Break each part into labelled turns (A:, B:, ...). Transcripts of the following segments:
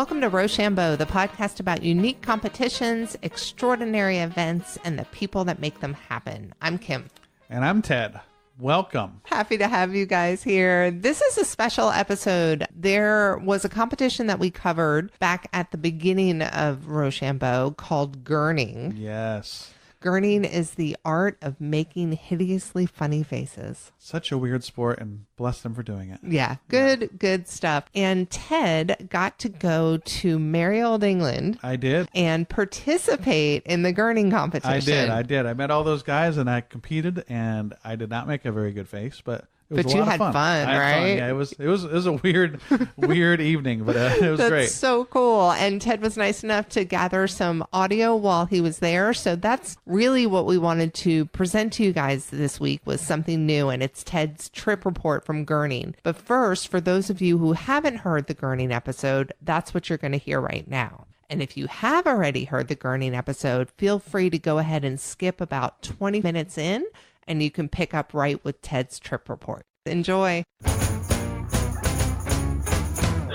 A: Welcome to RoShamBo, the podcast about unique competitions, extraordinary events, and the people that make them happen. I'm Kim.
B: And I'm Ted. Welcome.
A: Happy to have you guys here. This is a special episode. There was a competition that we covered back at the beginning of RoShamBo called Gurning.
B: Yes.
A: Gurning is the art of making hideously funny faces.
B: Such a weird sport, and bless them for doing it.
A: Yeah, good stuff. And Ted got to go to merry old England.
B: I did.
A: And participate in the Gurning competition.
B: I did. I met all those guys, and I competed, and I did not make a very good face, but it was
A: you had fun, right?
B: Yeah, it was a weird evening, but it was great.
A: That's so cool. And Ted was nice enough to gather some audio while he was there. So that's really what we wanted to present to you guys this week, was something new, and it's Ted's trip report from Gurning. But first, for those of you who haven't heard the Gurning episode, that's what you're going to hear right now. And if you have already heard the Gurning episode, feel free to go ahead and skip about 20 minutes in, and you can pick up right with Ted's trip report. Enjoy.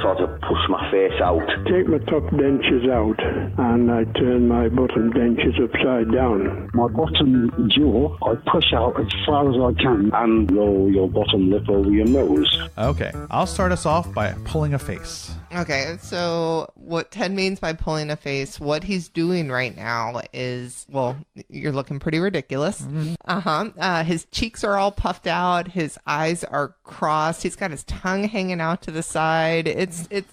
C: Sort of push my face out.
D: Take my top dentures out and I turn my bottom dentures upside down.
E: My bottom jaw, I push out as far as I can
C: And roll your bottom lip over your nose.
B: Okay, I'll start us off by pulling a face.
A: Okay, so what Ted means by pulling a face, what he's doing right now is, well, you're looking pretty ridiculous. Mm-hmm. His cheeks are all puffed out. His eyes are crossed. He's got his tongue hanging out to the side.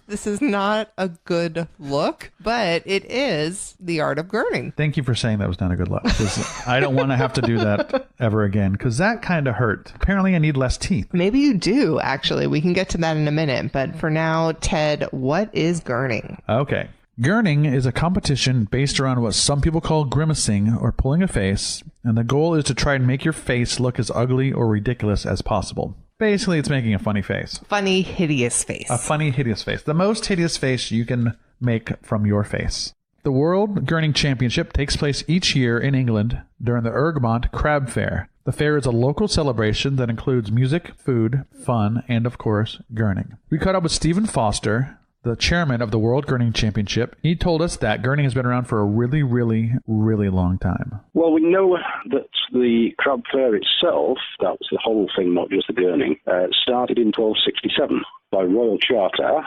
A: This is not a good look, but it is the art of Gurning.
B: Thank you for saying that was not a good look, because I don't want to have to do that ever again, because that kind of hurt. Apparently I need less teeth.
A: Maybe you do, actually. We can get to that in a minute. But for now, Ted, what is Gurning?
B: Okay. Gurning is a competition based around what some people call grimacing or pulling a face, and the goal is to try and make your face look as ugly or ridiculous as possible. Basically, it's making a funny face.
A: Funny, hideous face.
B: A funny, hideous face. The most hideous face you can make from your face. The World Gurning Championship takes place each year in England during the Ergmont Crab Fair. The fair is a local celebration that includes music, food, fun, and, of course, gurning. We caught up with Stephen Foster, the chairman of the World Gurning Championship. He told us that gurning has been around for a really, really, really long time.
C: Well, we know that the crab fair itself, that was the whole thing, not just the gurning, started in 1267 by royal charter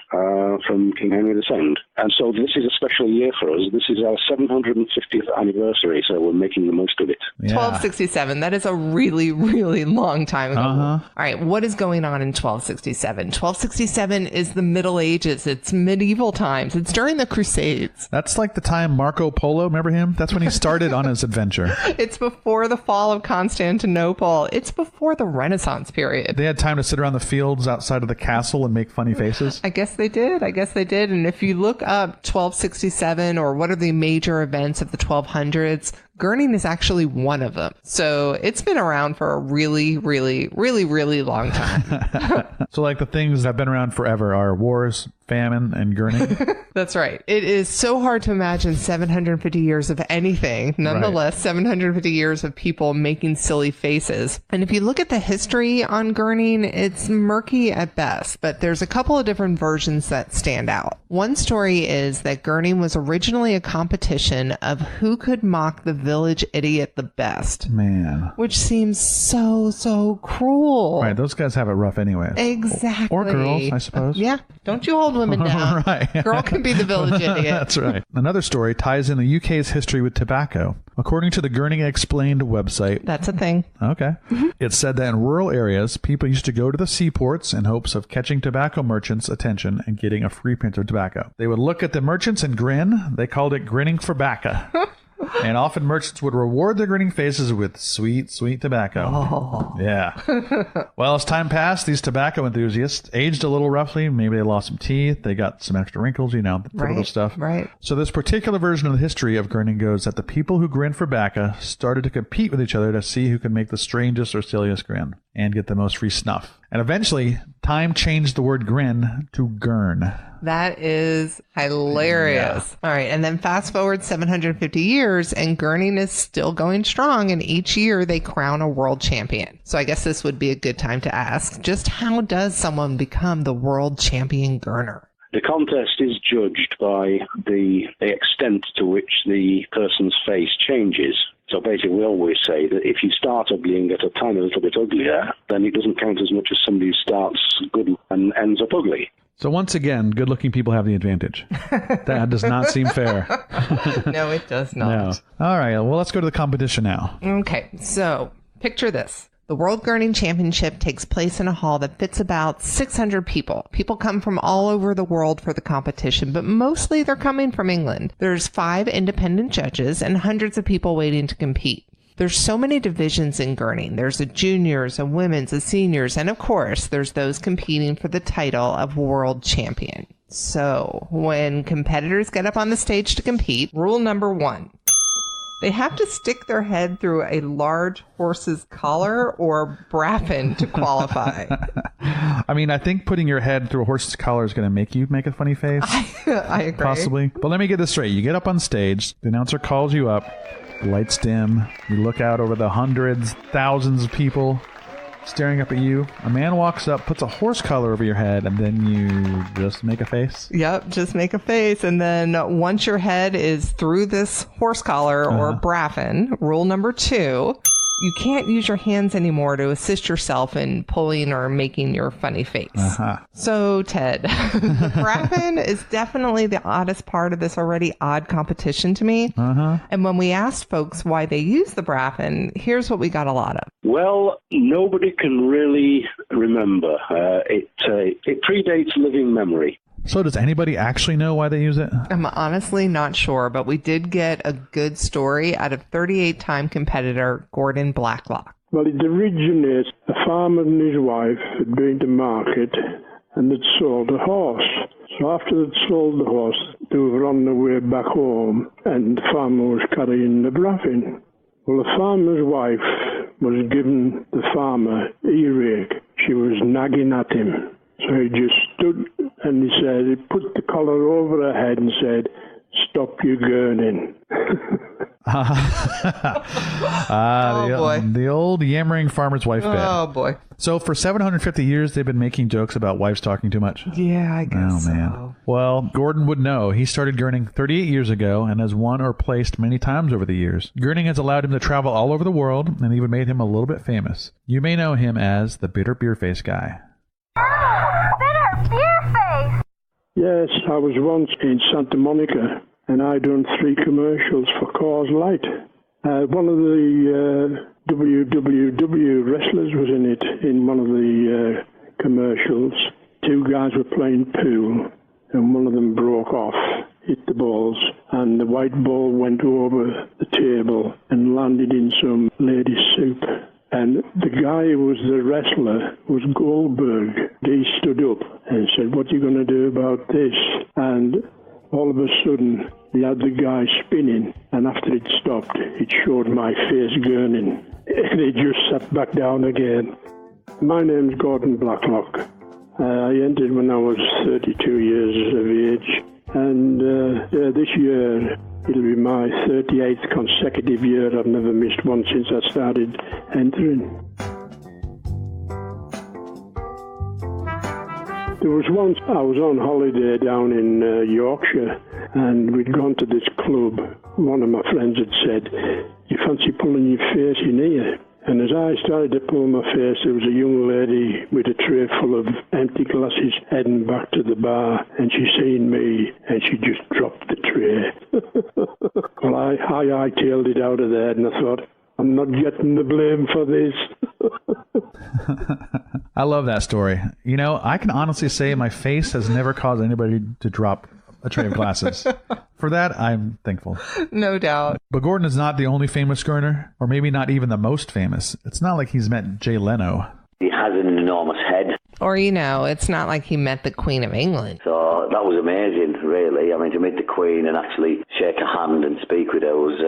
C: from King Henry II. And so this is a special year for us. This is our 750th anniversary, so we're making the most of it.
A: Yeah. 1267. That is a really, really long time ago. All right, what is going on in 1267? 1267 is the Middle Ages. It's medieval times. It's during the Crusades.
B: That's like the time Marco Polo, remember him? That's when he started on his adventure.
A: It's before the fall of Constantinople. It's before the Renaissance period.
B: They had time to sit around the fields outside of the castle and make funny faces.
A: I guess they did. And if you look up 1267 or what are the major events of the 1200s, Gurning is actually one of them. So it's been around for a really, really, really, really long time.
B: So like the things that have been around forever are wars, famine, and gurning.
A: That's right. It is so hard to imagine 750 years of anything. Nonetheless, right. 750 years of people making silly faces. And if you look at the history on gurning, it's murky at best, but there's a couple of different versions that stand out. One story is that gurning was originally a competition of who could mock the village idiot the best.
B: Man.
A: Which seems so cruel.
B: Right. Those guys have it rough anyway.
A: Exactly.
B: Or girls, I suppose.
A: Yeah. Don't you hold women down.
B: Right.
A: Girl can be the village idiot.
B: That's right. Another story ties in the UK's history with tobacco. According to the Gurning Explained website.
A: That's a thing.
B: Okay. It said that in rural areas, people used to go to the seaports in hopes of catching tobacco merchants' attention and getting a free pinch of tobacco. They would look at the merchants and grin. They called it grinning for bacca. And often merchants would reward their grinning faces with sweet, sweet tobacco.
A: Oh.
B: Yeah. Well, as time passed, these tobacco enthusiasts aged a little roughly. Maybe they lost some teeth. They got some extra wrinkles, you know, typical stuff.
A: Right.
B: So this particular version of the history of grinning goes that the people who grinned for bacca started to compete with each other to see who could make the strangest or silliest grin and get the most free snuff. And eventually, time changed the word grin to gurn.
A: That is hilarious. Yeah. All right. And then fast forward 750 years and gurning is still going strong. And each year they crown a world champion. So I guess this would be a good time to ask, just how does someone become the world champion gurner?
C: The contest is judged by the extent to which the person's face changes. So basically, we always say that if you start ugly and get a tiny little bit uglier, then it doesn't count as much as somebody who starts good and ends up ugly.
B: So once again, good-looking people have the advantage. That does not seem fair.
A: No, it does not.
B: No. All right, well, let's go to the competition now.
A: Okay, so picture this. The World Gurning Championship takes place in a hall that fits about 600 people. People come from all over the world for the competition, but mostly they're coming from England. There's 5 independent judges and hundreds of people waiting to compete. There's so many divisions in Gurning. There's a juniors, a women's, a seniors, and of course, there's those competing for the title of World Champion. So, when competitors get up on the stage to compete, rule number 1. They have to stick their head through a large horse's collar or bracken to qualify.
B: I mean, I think putting your head through a horse's collar is going to make you make a funny face.
A: I agree.
B: Possibly. But let me get this straight. You get up on stage, the announcer calls you up, the lights dim, you look out over the hundreds, thousands of people staring up at you. A man walks up, puts a horse collar over your head, and then you just make a face?
A: Yep, just make a face. And then once your head is through this horse collar or bracken, rule number 2, you can't use your hands anymore to assist yourself in pulling or making your funny face. So, Ted, the bracken is definitely the oddest part of this already odd competition to me. And when we asked folks why they use the bracken, here's what we got a lot of.
C: Well, nobody can really remember. It predates living memory.
B: So does anybody actually know why they use it?
A: I'm honestly not sure, but we did get a good story out of 38-time competitor Gordon Blacklock.
D: Well, it originates, a farmer and his wife had been to market and had sold a horse. So after they'd sold the horse, they were on their way back home and the farmer was carrying the bracken. Well, the farmer's wife was giving the farmer earache. She was nagging at him. So he just stood and he put the collar over her head and said, "Stop your gurning."
B: The old yammering farmer's wife bit.
A: Oh, boy.
B: So for 750 years, they've been making jokes about wives talking too much?
A: Yeah, I guess so.
B: Man. Well, Gordon would know. He started gurning 38 years ago and has won or placed many times over the years. Gurning has allowed him to travel all over the world and even made him a little bit famous. You may know him as the Bitter Beer Face Guy.
F: Bitter Beer Face!
D: Yes, I was once in Santa Monica and I done 3 commercials for Coors Light. One of the WWW wrestlers was in it, in one of the commercials. 2 guys were playing pool and one of them broke off, hit the balls, and the white ball went over the table and landed in some lady's soup. And the guy who was the wrestler was Goldberg. He stood up and said, "What are you going to do about this?" And all of a sudden, he had the guy spinning, and after it stopped, it showed my face gurning. And he just sat back down again. My name's Gordon Blacklock. I entered when I was 32 years of age, and this year it'll be my 38th consecutive year. I've never missed one since I started entering. There was once I was on holiday down in Yorkshire, and we'd gone to this club. One of my friends had said, "You fancy pulling your face in here?" And as I started to pull my face, there was a young lady with a tray full of empty glasses heading back to the bar, and she seen me, and she just dropped the tray. Well, I hightailed it out of there, and I thought, I'm not getting the blame for this.
B: I love that story. You know, I can honestly say my face has never caused anybody to drop a tray of glasses. For that, I'm thankful.
A: No doubt.
B: But Gordon is not the only famous gurner, or maybe not even the most famous. It's not like he's met Jay Leno.
G: He has an enormous head.
A: Or, you know, it's not like he met the Queen of England.
G: So that was amazing, really. I mean, to meet the Queen and actually shake her hand and speak with her was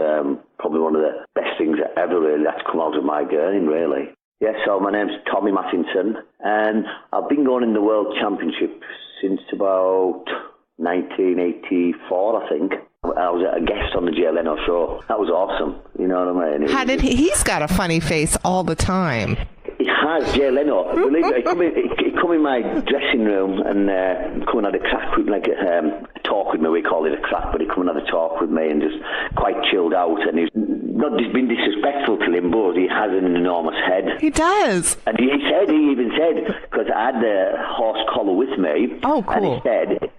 G: probably one of the best things that ever really had to come out of my gurning, really. Yeah, so my name's Tommy Mattinson, and I've been going in the World Championship since about 1984, I think. I was a guest on the Jay Leno show. That was awesome. You know what I mean?
A: He's got a funny face all the time.
G: He has, has, Jay Leno. Believe it, he come in my dressing room and come and had a crack with, like a talk with me. We call it a crack, but he come and had a talk with me and just quite chilled out. And he's not just been disrespectful to him, but he has an enormous head.
A: He does.
G: And he even said, because I had the horse collar with me.
A: Oh, cool.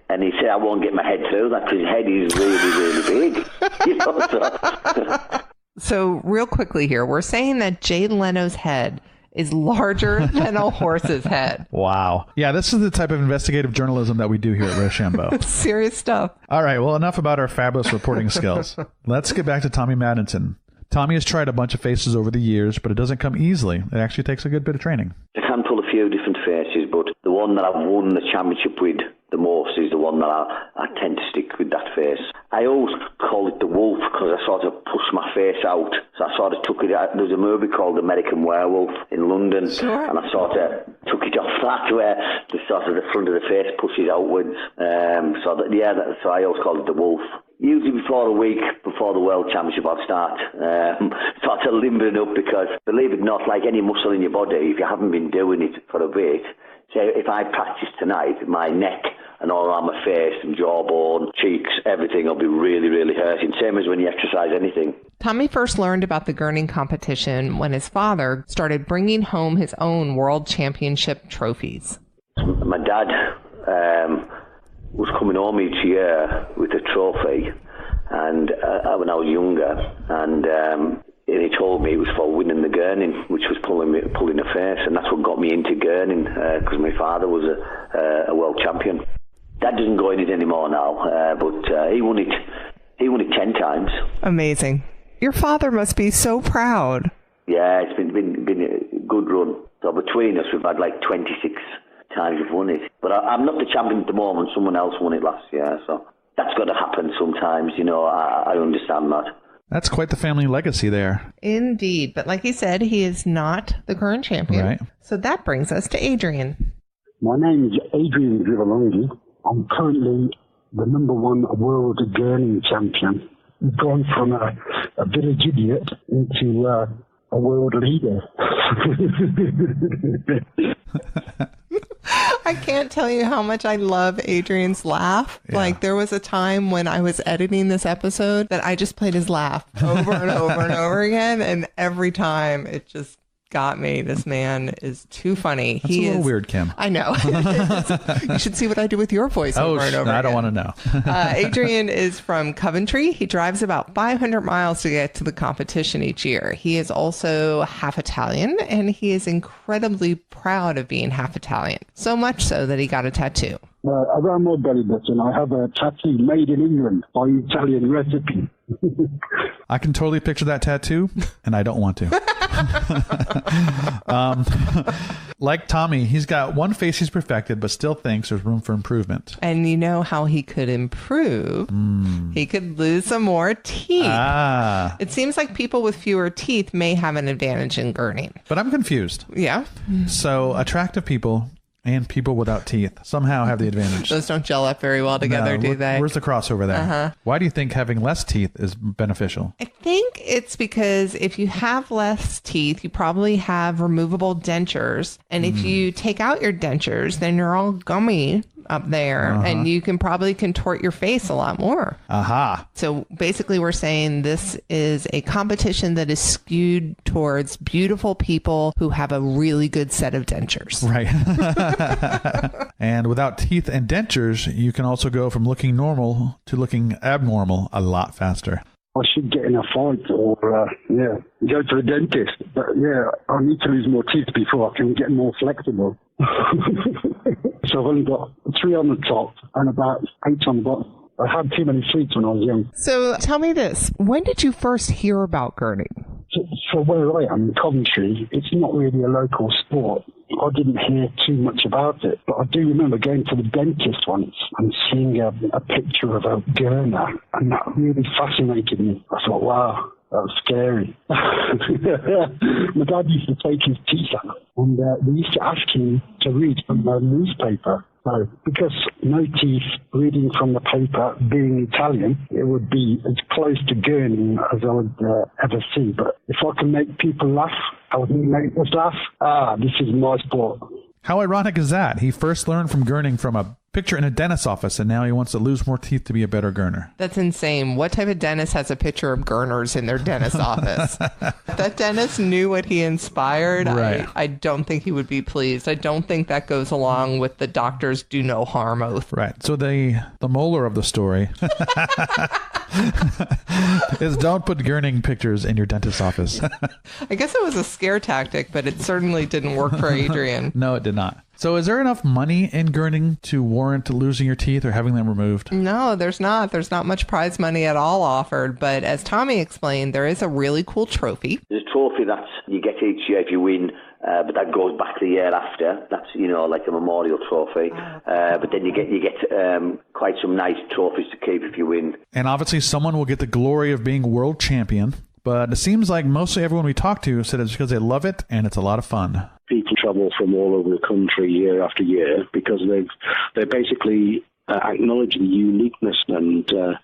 G: And he said, I won't get my head through that because his head is really, really big. You know,
A: So real quickly here, we're saying that Jay Leno's head is larger than a horse's head.
B: Wow. Yeah, this is the type of investigative journalism that we do here at RoShamBo.
A: Serious stuff.
B: All right, well, enough about our fabulous reporting skills. Let's get back to Tommy Maddington. Tommy has tried a bunch of faces over the years, but it doesn't come easily. It actually takes a good bit of training.
G: I can pull a few different faces, but the one that I've won the championship with the most is the one that I tend to stick with that face. I always call it the wolf because I sort of push my face out. So I sort of took it out. There's a movie called American Werewolf in London.
A: Sure. And
G: I sort of took it off that where the sort of the front of the face pushes outwards. So I always call it the wolf. Usually before a week before the World Championship, I'll start limbering up because, believe it or not, like any muscle in your body, if you haven't been doing it for a bit, say if I practice tonight, my neck and all around my face and jawbone, cheeks, everything will be really, really hurting. Same as when you exercise anything.
A: Tommy first learned about the gurning competition when his father started bringing home his own World Championship trophies.
G: My dad was coming home each year with a trophy, and when I was younger, and he told me it was for winning the gurning, which was pulling a face, and that's what got me into gurning because my father was a world champion. Dad doesn't go in it anymore now, but he won it 10 times. Amazing.
A: Your father must be so proud.
G: Yeah, it's been a good run. So between us, we've had like 26 times we've won it. But I'm not the champion at the moment. Someone else won it last year, so that's got to happen sometimes. You know, I understand that.
B: That's quite the family legacy there.
A: Indeed. But like he said, he is not the current champion.
B: Right.
A: So that brings us to Adrian.
E: My name is Adrian Grivalongi. I'm currently the #1 world gurning champion. We've gone from a village idiot into a world leader.
A: I can't tell you how much I love Adrian's laugh. Yeah. Like, there was a time when I was editing this episode that I just played his laugh over and over and over again. And every time it just got me. This man is too funny.
B: That's a little weird, Kim.
A: I know. You should see what I do with your voice over and over
B: I
A: again.
B: don't want to know.
A: Adrian is from Coventry. He drives about 500 miles to get to the competition each year. He is also half Italian, and he is incredibly proud of being half Italian. So much so that he got a tattoo.
E: Around my belly button, I have a tattoo made in England by Italian recipe.
B: I can totally picture that tattoo, and I don't want to. Like Tommy, he's got one face he's perfected, but still thinks there's room for improvement.
A: And you know how he could improve? He could lose some more teeth. It seems like people with fewer teeth may have an advantage in gurning.
B: But I'm confused.
A: Yeah?
B: So attractive people and people without teeth somehow have the advantage.
A: Those don't gel up very well together, do they?
B: Where's the crossover there? Why do you think having less teeth is beneficial?
A: I think it's because if you have less teeth, you probably have removable dentures. And if you take out your dentures, then you're all gummy up there, and you can probably contort your face a lot more. So basically we're saying this is a competition that is skewed towards beautiful people who have a really good set of dentures.
B: Right. And without teeth and dentures, you can also go from looking normal to looking abnormal a lot faster.
E: I should get in a fight or, go to the dentist. But, I need to lose more teeth before I can get more flexible. So I've only got 3 on the top and about 8 on the bottom. I had too many sweets when I was young.
A: So tell me this. When did you first hear about gurning?
E: So where I am, in Coventry, it's not really a local sport. I didn't hear too much about it, but I do remember going to the dentist once and seeing a picture of a gurner, and that really fascinated me. I thought, wow, that was scary. My dad used to take his teeth out, and we used to ask him to read from a newspaper. So, because no teeth, reading from the paper, being Italian, it would be as close to gurning as I would ever see. But if I can make people laugh, how would make us laugh? This is my sport.
B: How ironic is that? He first learned from gurning from a picture in a dentist's office, and now he wants to lose more teeth to be a better gurner.
A: That's insane. What type of dentist has a picture of gurners in their dentist's office? If that dentist knew what he inspired,
B: right.
A: I don't think he would be pleased. I don't think that goes along with the doctor's do no harm oath.
B: Right. So the molar of the story is don't put gurning pictures in your dentist's office.
A: I guess it was a scare tactic, but it certainly didn't work for Adrian.
B: No, it did not. So is there enough money in gurning to warrant losing your teeth or having them removed?
A: No, there's not. There's not much prize money at all offered. But as Tommy explained, there is a really cool trophy.
G: There's a trophy that you get each year if you win, but that goes back the year after. That's, like a memorial trophy. But then you get quite some nice trophies to keep if you win. And
B: obviously someone will get the glory of being world champion. But it seems like mostly everyone we talk to said it's because they love it and it's a lot of fun.
C: People travel from all over the country year after year because they basically acknowledge the uniqueness, and they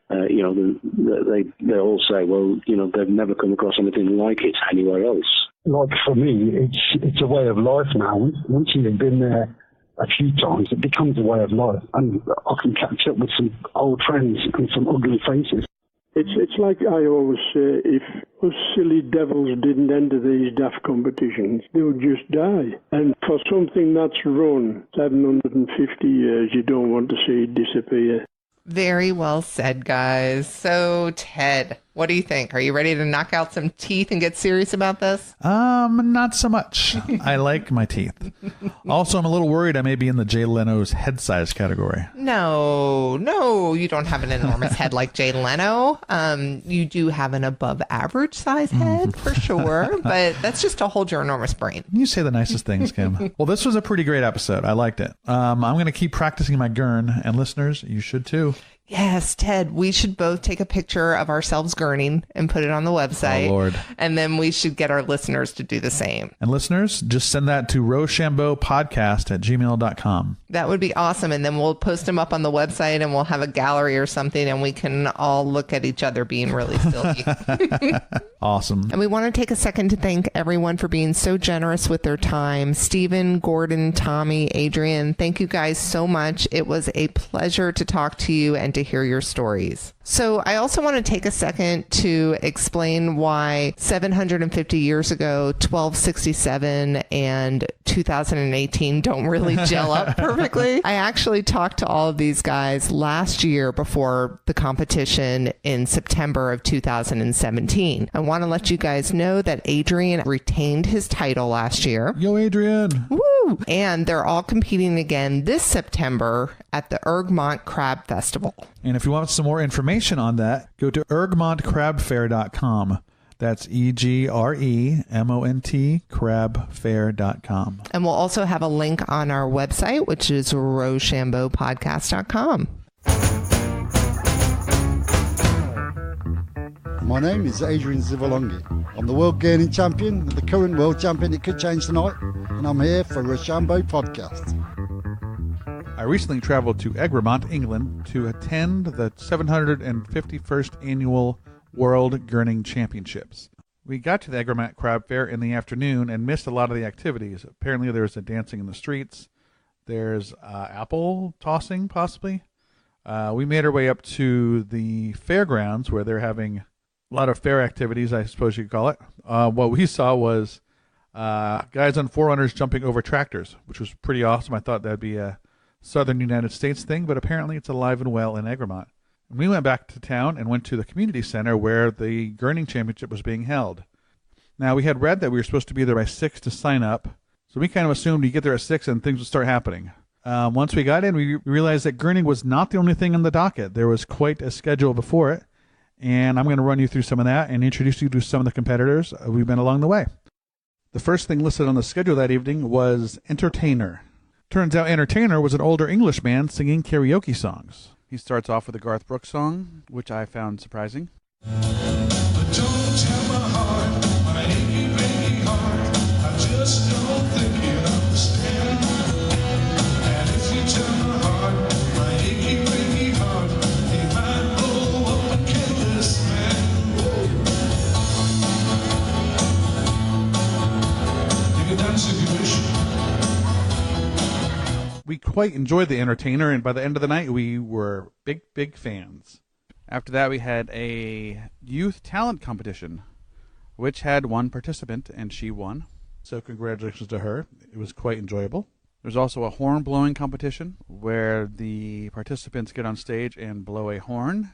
C: all say, well, they've never come across anything like it anywhere else.
E: Like for me, it's a way of life now. Once you've been there a few times, it becomes a way of life, and I can catch up with some old friends and some ugly faces.
D: It's like I always say, if us silly devils didn't enter these daft competitions, they would just die. And for something that's run 750 years, you don't want to see it disappear.
A: Very well said, guys. So, Ted, what do you think? Are you ready to knock out some teeth and get serious about this?
B: Not so much. I like my teeth. Also, I'm a little worried I may be in the Jay Leno's head size category.
A: No, you don't have an enormous head like Jay Leno. You do have an above average size head for sure, but that's just to hold your enormous brain.
B: You say the nicest things, Kim. Well, this was a pretty great episode. I liked it. I'm going to keep practicing my gurn, and listeners, you should too.
A: Yes, Ted, we should both take a picture of ourselves gurning and put it on the website.
B: Oh, Lord.
A: And then we should get our listeners to do the same.
B: And listeners, just send that to RoShamBoPodcast@gmail.com.
A: That would be awesome. And then we'll post them up on the website and we'll have a gallery or something and we can all look at each other being really silly.
B: Awesome.
A: And we want to take a second to thank everyone for being so generous with their time. Stephen, Gordon, Tommy, Adrian, thank you guys so much. It was a pleasure to talk to you and to hear your stories. So I also want to take a second to explain why 750 years ago, 1267 and 2018 don't really gel up perfectly. I actually talked to all of these guys last year before the competition in September of 2017. I want to let you guys know that Adrian retained his title last year.
B: Yo, Adrian.
A: Woo! And they're all competing again this September at the Ergmont Crab Festival.
B: And if you want some more information on that, go to ErgmontCrabFair.com. That's EGREMONT crabfair.com.
A: And we'll also have a link on our website, which is RoShamBoPodcast.com.
H: My name is Adrian Zivalongi. I'm the World Gurning Champion and the current World Champion. It could change tonight. And I'm here for RoShamBo Podcast.
B: I recently traveled to Egremont, England, to attend the 751st Annual World Gurning Championships. We got to the Egremont Crab Fair in the afternoon and missed a lot of the activities. Apparently there's a dancing in the streets. There's apple tossing, possibly. We made our way up to the fairgrounds where they're having a lot of fair activities, I suppose you could call it. What we saw was guys on forerunners jumping over tractors, which was pretty awesome. I thought that'd be a Southern United States thing, but apparently it's alive and well in Egremont. We went back to town and went to the community center where the Gurning Championship was being held. Now, we had read that we were supposed to be there by 6 to sign up, so we kind of assumed you get there at 6 and things would start happening. Once we got in, we realized that Gurning was not the only thing on the docket. There was quite a schedule before it, and I'm going to run you through some of that and introduce you to some of the competitors we've been along the way. The first thing listed on the schedule that evening was Entertainer. Turns out Entertainer was an older English man singing karaoke songs. He starts off with a Garth Brooks song, which I found surprising.
I: Just don't think you'd understand. And if you turn my
B: We quite enjoyed the entertainer, and by the end of the night, we were big fans. After that, we had a youth talent competition, which had one participant, and she won. So congratulations to her. It was quite enjoyable. There's also a horn blowing competition where the participants get on stage and blow a horn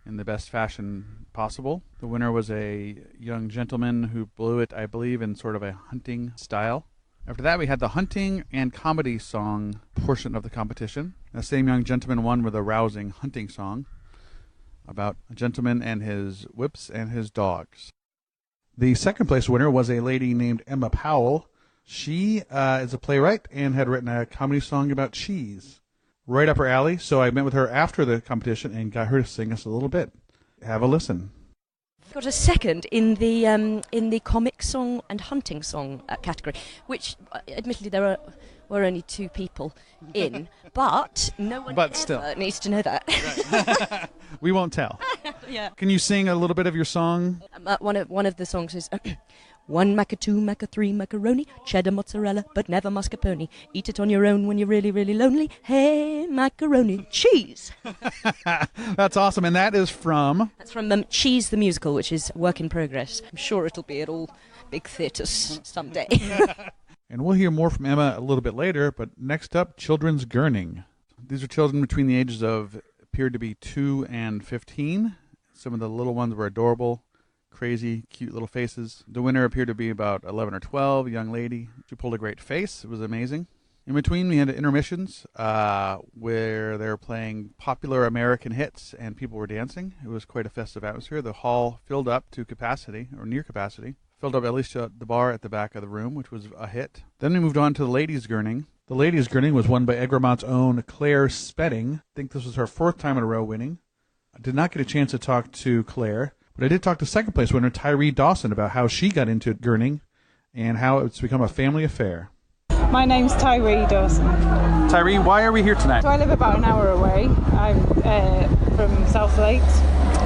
B: in the best fashion possible. The winner was a young gentleman who blew it, I believe, in sort of a hunting style. After that, we had the hunting and comedy song portion of the competition. The same young gentleman won with a rousing hunting song about a gentleman and his whips and his dogs. The second place winner was a lady named Emma Powell. She is a playwright and had written a comedy song about cheese. Right up her alley, so I met with her after the competition and got her to sing us a little bit. Have a listen.
I: Got a second in the comic song and hunting song category, which admittedly there were only 2 people in, but no one needs to know that.
B: Right. We won't tell.
I: Yeah.
B: Can you sing a little bit of your song?
I: One of the songs is 1 maca, 2 maca, 3 macaroni, cheddar mozzarella, but never mascarpone. Eat it on your own when you're really, really lonely. Hey, macaroni, cheese.
B: That's awesome, and that is from?
I: That's from Cheese the Musical, which is work in progress. I'm sure it'll be at all big theatres someday.
B: And we'll hear more from Emma a little bit later, but next up, children's Gurning. These are children between the ages of, appeared to be 2 and 15. Some of the little ones were adorable. Crazy, cute little faces. The winner appeared to be about 11 or 12, a young lady. She pulled a great face. It was amazing. In between, we had intermissions where they were playing popular American hits and people were dancing. It was quite a festive atmosphere. The hall filled up to capacity, or near capacity. Filled up at least the bar at the back of the room, which was a hit. Then we moved on to the ladies' Gurning. The ladies' Gurning was won by Egremont's own Claire Spedding. I think this was her 4th time in a row winning. I did not get a chance to talk to Claire, but I did talk to second place winner Tyree Dawson about how she got into Gurning and how it's become a family affair.
J: My name's Tyree Dawson.
B: Tyree, why are we here tonight?
J: So I live about an hour away. I'm from South Lakes,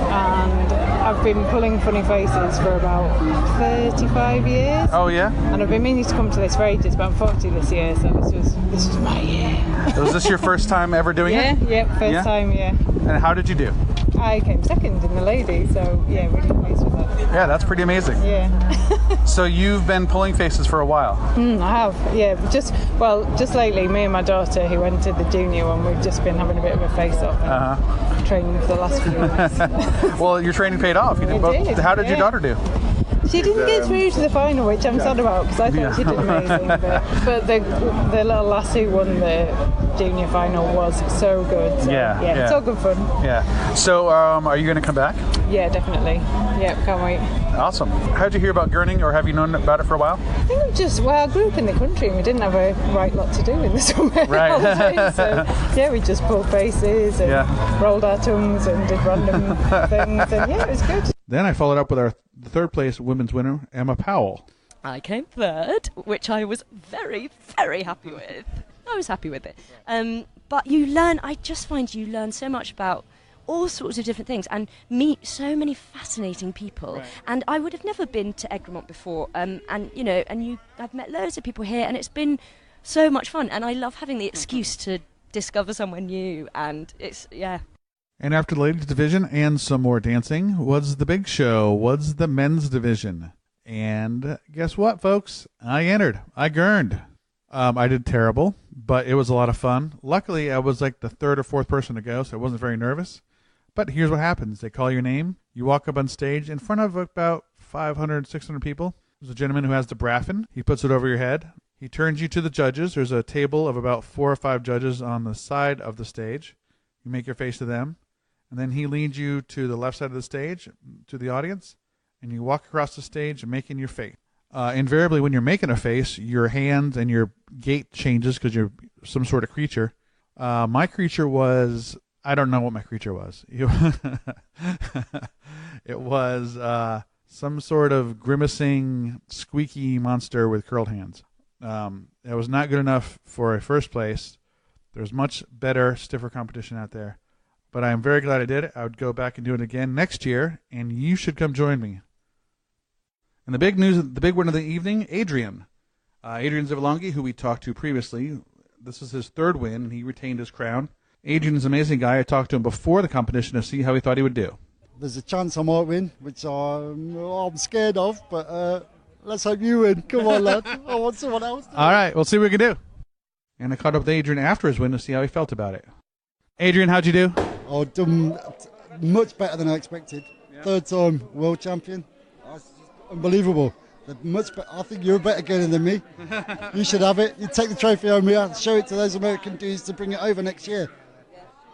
J: and I've been pulling funny faces for about 35 years.
B: Oh yeah?
J: And I've been meaning to come to this for ages, but I'm 40 this year, so this was my year.
B: Was this your first time ever doing it?
J: Yeah, first time, yeah.
B: And how did you do?
J: I came second in the ladies, so yeah, really pleased with that.
B: Yeah, that's pretty amazing.
J: Yeah.
B: So you've been pulling faces for a while?
J: I have, yeah. Just lately, me and my daughter, who went to the junior one, we've just been having a bit of a face-off and training for the last few weeks.
B: Well, your training paid off. You did both. How did your daughter do?
J: She didn't get through to the final, which I'm sad about because I thought she did amazing. But the little lass who won the junior final was so good. So, yeah, it's all good fun.
B: Yeah. So, are you going to come back?
J: Yeah, definitely. Yeah, can't wait.
B: Awesome. How did you hear about Gurning, or have you known about it for a while?
J: I think I grew up in the country and we didn't have a right lot to do in the summer.
B: Right.
J: So, yeah, we just pulled faces and rolled our tongues and did random things. And yeah, it was good.
B: Then I followed up with our 3rd place women's winner, Emma Powell.
I: I came 3rd, which I was very, very happy with. I was happy with it. But I just find you learn so much about all sorts of different things and meet so many fascinating people. Right. And I would have never been to Egremont before. I've met loads of people here, and it's been so much fun. And I love having the excuse to discover somewhere new, and it's, yeah.
B: And after the ladies' division and some more dancing was the big show, was the men's division. And guess what, folks? I entered. I gurned. I did terrible, but it was a lot of fun. Luckily, I was like the 3rd or 4th person to go, so I wasn't very nervous. But here's what happens. They call your name. You walk up on stage in front of about 500, 600 people. There's a gentleman who has the braffin. He puts it over your head. He turns you to the judges. There's a table of about 4 or 5 judges on the side of the stage. You make your face to them. And then he leads you to the left side of the stage, to the audience, and you walk across the stage making your face. Invariably, when you're making a face, your hands and your gait changes because you're some sort of creature. My creature was, I don't know what my creature was. It was some sort of grimacing, squeaky monster with curled hands. It was not good enough for a first place. There's much better, stiffer competition out there. But I am very glad I did it. I would go back and do it again next year, and you should come join me. And the big news, the big one of the evening, Adrian. Adrian Zivolongi, who we talked to previously, this is his third win, and he retained his crown. Adrian is an amazing guy. I talked to him before the competition to see how he thought he would do.
H: There's a chance I might win, which I'm scared of, but let's hope you win. Come on, lad. I want someone else to win.
B: All right, we'll see what we can do. And I caught up with Adrian after his win to see how he felt about it. Adrian, how'd you do?
H: I've done much better than I expected. Yeah. Third time world champion. Unbelievable. Much better. I think you're a better girl than me. You should have it. You take the trophy home here, show it to those American dudes to bring it over next year.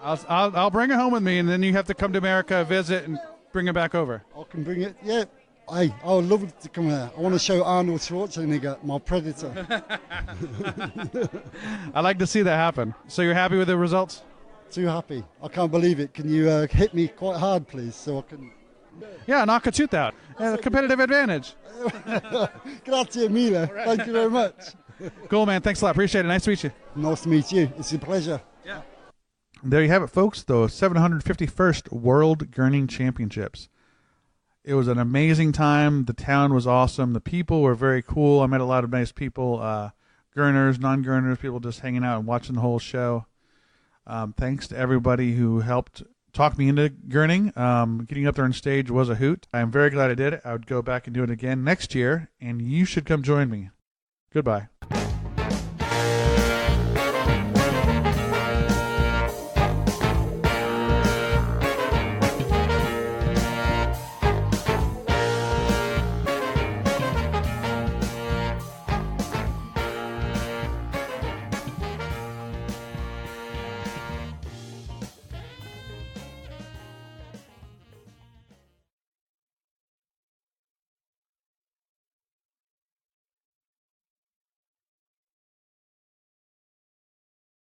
B: I'll bring it home with me, and then you have to come to America, visit, and bring it back over.
H: I can bring it, yeah. Hey, I would love to come here. I want to show Arnold Schwarzenegger, my predator.
B: I'd like to see that happen. So you're happy with the results?
H: Too happy. I can't believe it. Can you hit me quite hard, please, so I can...
B: Yeah, knock a tooth out. A competitive advantage.
H: Grazie mille. Right. Thank you very much.
B: Cool, man. Thanks a lot. Appreciate it. Nice to meet you.
H: Nice to meet you. It's a pleasure.
B: Yeah. There you have it, folks. The 751st World Gurning Championships. It was an amazing time. The town was awesome. The people were very cool. I met a lot of nice people, gurners, non-gurners, people just hanging out and watching the whole show. Thanks to everybody who helped talk me into gurning. Getting up there on stage was a hoot. I'm very glad I did it. I would go back and do it again next year, and you should come join me. Goodbye.